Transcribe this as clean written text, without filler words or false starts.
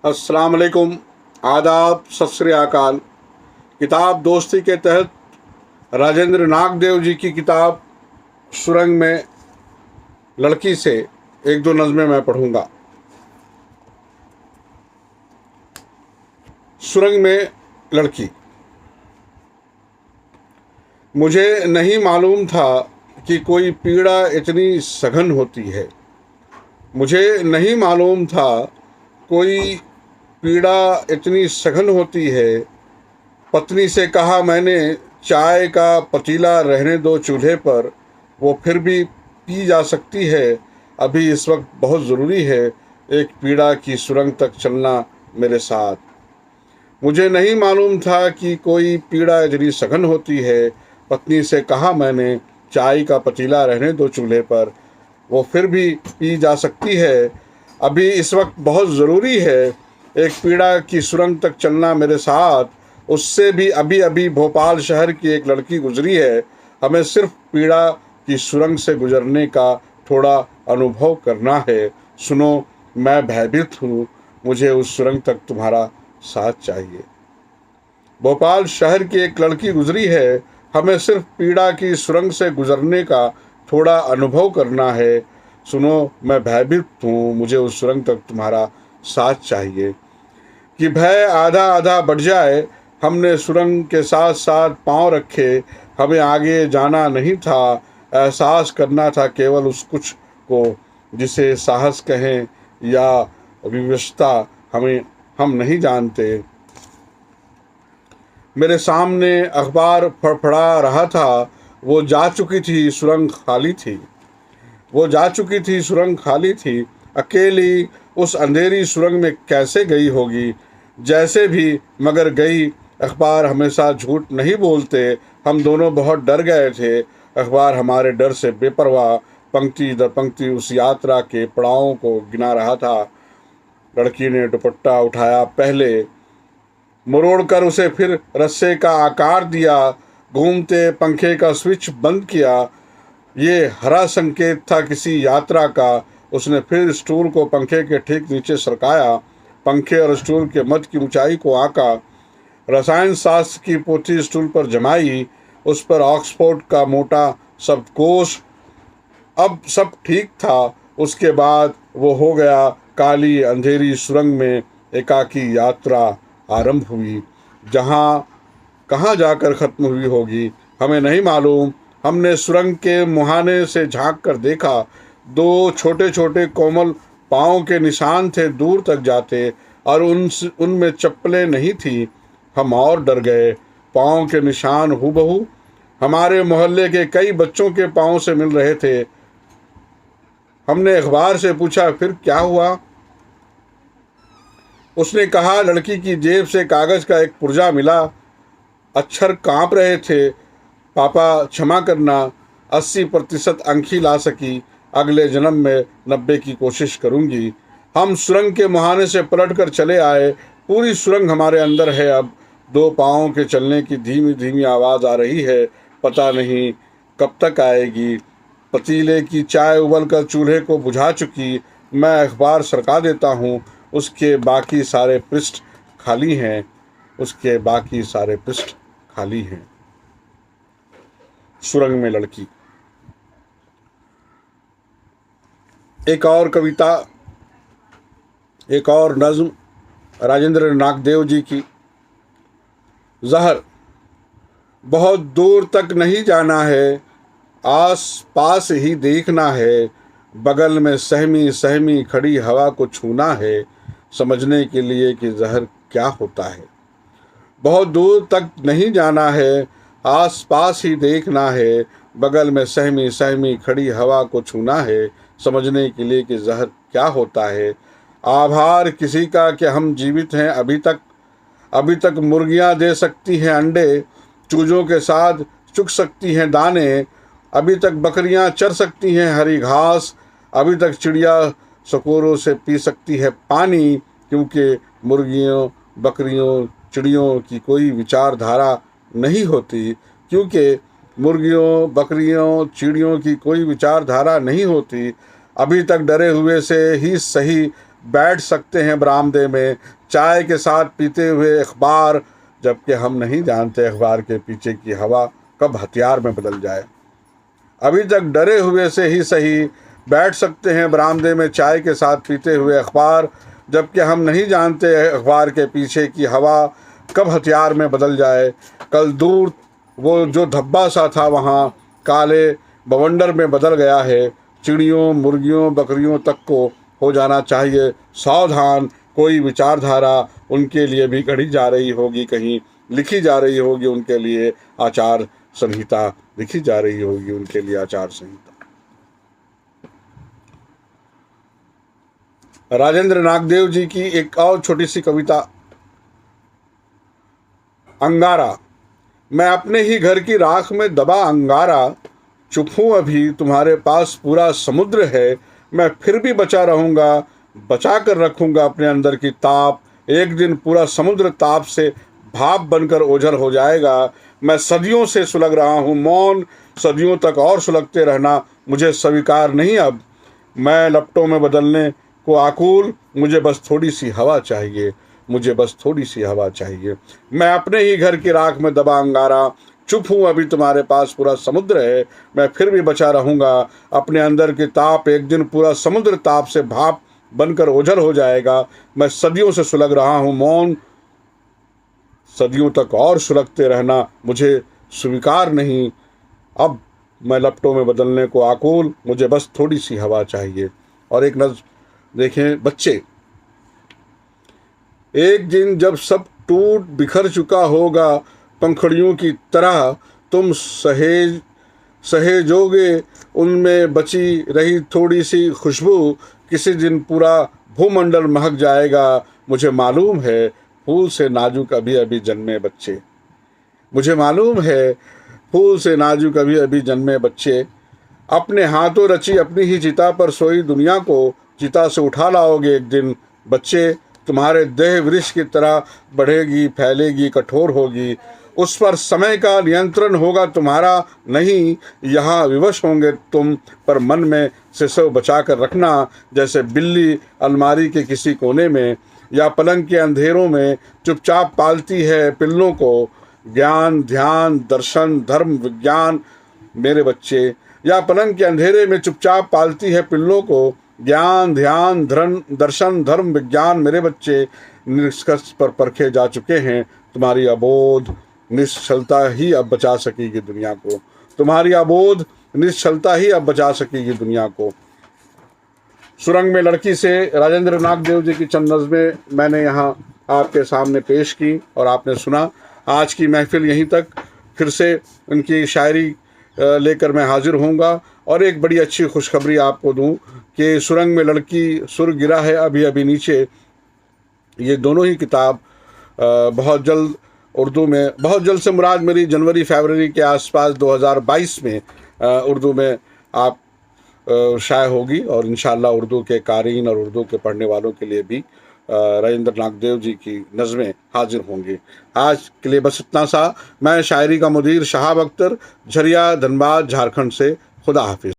अस्सलाम वालेकुम, आदाब, सत श्री अकाल। किताब दोस्ती के तहत राजेंद्र नागदेव जी की किताब सुरंग में लड़की से एक दो नज़में मैं पढ़ूंगा। सुरंग में लड़की। मुझे नहीं मालूम था कि कोई पीड़ा इतनी सघन होती है। मुझे नहीं मालूम था कोई पीड़ा इतनी सघन होती है। पत्नी से कहा मैंने, चाय का पतीला रहने दो चूल्हे पर, वो फिर भी पी जा सकती है। अभी इस वक्त बहुत ज़रूरी है एक पीड़ा की सुरंग तक चलना मेरे साथ। मुझे नहीं मालूम था कि कोई पीड़ा इतनी सघन होती है। पत्नी से कहा मैंने, चाय का पतीला रहने दो चूल्हे पर, वो फिर भी पी जा सकती है। अभी इस वक्त बहुत ज़रूरी है एक पीड़ा की सुरंग तक चलना मेरे साथ। उससे भी अभी अभी भोपाल शहर की एक लड़की गुजरी है। हमें सिर्फ पीड़ा की सुरंग से गुजरने का थोड़ा अनुभव करना है। सुनो, मैं भयभीत हूँ, मुझे उस सुरंग तक तुम्हारा साथ चाहिए। भोपाल शहर की एक लड़की गुजरी है। हमें सिर्फ पीड़ा की सुरंग से गुजरने का थोड़ा अनुभव करना है। सुनो, मैं भयभीत हूँ, मुझे उस सुरंग तक तुम्हारा साथ चाहिए। कि भय आधा आधा बढ़ जाए, हमने सुरंग के साथ साथ पांव रखे। हमें आगे जाना नहीं था, एहसास करना था केवल उस कुछ को जिसे साहस कहें या विवशता, हम नहीं जानते। मेरे सामने अखबार फड़फड़ा रहा था। वो जा चुकी थी, सुरंग खाली थी। वो जा चुकी थी, सुरंग खाली थी। अकेली उस अंधेरी सुरंग में कैसे गई होगी? जैसे भी मगर गई। अखबार हमेशा झूठ नहीं बोलते। हम दोनों बहुत डर गए थे। अखबार हमारे डर से बेपरवाह पंक्ति दर पंक्ति उस यात्रा के पड़ावों को गिना रहा था। लड़की ने दुपट्टा उठाया, पहले मरोड़कर उसे फिर रस्से का आकार दिया, घूमते पंखे का स्विच बंद किया। ये हरा संकेत था किसी यात्रा का। उसने फिर स्टूल को पंखे के ठीक नीचे सरकाया, पंखे और स्टूल के मध्य की ऊंचाई को आंका। रसायन शास्त्र की पोथी स्टूल पर जमाई, उस पर ऑक्सफोर्ड का मोटा शब्दकोश। अब सब ठीक था। उसके बाद वो हो गया। काली अंधेरी सुरंग में एकाकी यात्रा आरंभ हुई, जहाँ कहाँ जाकर खत्म हुई होगी हमें नहीं मालूम। हमने सुरंग के मुहाने से झांक कर देखा। दो छोटे छोटे कोमल पाँव के निशान थे, दूर तक जाते, और उनमें चप्पलें नहीं थी। हम और डर गए। पाँव के निशान हूबहू हमारे मोहल्ले के कई बच्चों के पाँव से मिल रहे थे। हमने अखबार से पूछा, फिर क्या हुआ? उसने कहा, लड़की की जेब से कागज़ का एक पुर्जा मिला। अक्षर कांप रहे थे। पापा क्षमा करना, 80% अंक ही ला सकी। अगले जन्म में 90 की कोशिश करूंगी। हम सुरंग के मुहाने से पलट कर चले आए। पूरी सुरंग हमारे अंदर है अब। दो पाँवों के चलने की धीमी धीमी आवाज़ आ रही है। पता नहीं कब तक आएगी। पतीले की चाय उबल कर चूल्हे को बुझा चुकी। मैं अखबार सरका देता हूँ। उसके बाकी सारे पृष्ठ खाली हैं। उसके बाकी सारे पृष्ठ खाली हैं। सुरंग में लड़की। एक और कविता, एक और नज्म राजेंद्र नागदेव जी की। जहर। बहुत दूर तक नहीं जाना है, आस पास ही देखना है। बगल में सहमी सहमी खड़ी हवा को छूना है, समझने के लिए कि जहर क्या होता है। बहुत दूर तक नहीं जाना है, आस पास ही देखना है। बगल में सहमी सहमी खड़ी हवा को छूना है, समझने के लिए कि जहर क्या होता है। आभार किसी का कि हम जीवित हैं अभी तक मुर्गियां दे सकती हैं अंडे, चूजों के साथ चुग सकती हैं दाने। अभी तक बकरियां चर सकती हैं हरी घास। अभी तक चिड़िया सकोरों से पी सकती है पानी, क्योंकि मुर्गियों, बकरियों, चिड़ियों की कोई विचारधारा नहीं होती। क्योंकि मुर्गियों, बकरियों, चिड़ियों की कोई विचारधारा नहीं होती। अभी तक डरे हुए से ही सही बैठ सकते हैं बरामदे में चाय के साथ पीते हुए अखबार, जबकि हम नहीं जानते अखबार के पीछे की हवा कब हथियार में बदल जाए। अभी तक डरे हुए से ही सही बैठ सकते हैं बरामदे में चाय के साथ पीते हुए अखबार, जबकि हम नहीं जानते अखबार के पीछे की हवा कब हथियार में बदल जाए। कल दूर वो जो धब्बा सा था वहाँ काले बवंडर में बदल गया है। चिड़ियों, मुर्गियों, बकरियों तक को हो जाना चाहिए सावधान। कोई विचारधारा उनके लिए भी गढ़ी जा रही होगी, कहीं लिखी जा रही होगी उनके लिए आचार संहिता, लिखी जा रही होगी उनके लिए आचार संहिता। राजेंद्र नागदेव जी की एक और छोटी सी कविता, अंगारा। मैं अपने ही घर की राख में दबा अंगारा, चुप हूँ अभी तुम्हारे पास पूरा समुद्र है, मैं फिर भी बचा रहूँगा, बचा कर रखूँगा अपने अंदर की ताप। एक दिन पूरा समुद्र ताप से भाप बनकर ओझल हो जाएगा। मैं सदियों से सुलग रहा हूँ मौन, सदियों तक और सुलगते रहना मुझे स्वीकार नहीं अब। मैं लपटों में बदलने को आकुल, मुझे बस थोड़ी सी हवा चाहिए, मुझे बस थोड़ी सी हवा चाहिए। मैं अपने ही घर की राख में दबा अंगारा, चुप हूँ अभी तुम्हारे पास पूरा समुद्र है, मैं फिर भी बचा रहूँगा अपने अंदर की ताप। एक दिन पूरा समुद्र ताप से भाप बनकर ओझल हो जाएगा। मैं सदियों से सुलग रहा हूँ मौन, सदियों तक और सुलगते रहना मुझे स्वीकार नहीं अब। मैं लपटों में बदलने को आकुल, मुझे बस थोड़ी सी हवा चाहिए। और एक नज़्म देखें, बच्चे। एक दिन जब सब टूट बिखर चुका होगा पंखड़ियों की तरह, तुम सहेजोगे उनमें बची रही थोड़ी सी खुशबू। किसी दिन पूरा भूमंडल महक जाएगा, मुझे मालूम है फूल से नाजुक अभी अभी जन्मे बच्चे। मुझे मालूम है फूल से नाजुक अभी अभी जन्मे बच्चे। अपने हाथों रची अपनी ही चिता पर सोई दुनिया को चिता से उठा लाओगे एक दिन बच्चे। तुम्हारे देह वृक्ष की तरह बढ़ेगी, फैलेगी, कठोर होगी, उस पर समय का नियंत्रण होगा तुम्हारा नहीं। यहाँ विवश होंगे तुम, पर मन में से सब बचा कर रखना, जैसे बिल्ली अलमारी के किसी कोने में या पलंग के अंधेरों में चुपचाप पालती है पिल्लों को। ज्ञान, ध्यान, दर्शन, धर्म, विज्ञान मेरे बच्चे, या पलंग के अंधेरे में चुपचाप पालती है पिल्लों को। ज्ञान, ध्यान, दर्शन, धर्म, विज्ञान मेरे बच्चे निष्कर्ष पर परखे जा चुके हैं। तुम्हारी अबोध निश्चलता ही अब बचा सकेगी दुनिया को। तुम्हारी अबोध निश्चलता ही अब बचा सकेगी दुनिया को। सुरंग में लड़की से राजेंद्र नागदेव जी की चंद नज़्में मैंने यहाँ आपके सामने पेश की और आपने सुना। आज की महफिल यहीं तक, फिर से उनकी शायरी लेकर मैं हाजिर होऊंगा। और एक बड़ी अच्छी खुशखबरी आपको दूं कि सुरंग में लड़की, सुर गिरा है अभी अभी नीचे, ये दोनों ही किताब बहुत जल्द उर्दू में, बहुत जल्द से मुराद मेरी जनवरी फरवरी के आसपास 2022 में उर्दू में आप शाये होगी। और इंशाअल्लाह उर्दू के कारीन और उर्दू के पढ़ने वालों के लिए भी राजेंद्र नागदेव जी की नज़में हाजिर होंगी। आज के लिए बस इतना सा। मैं शायरी का मुदीर शहाब अख्तर, झरिया, धनबाद, झारखंड से। खुदा हाफिज़।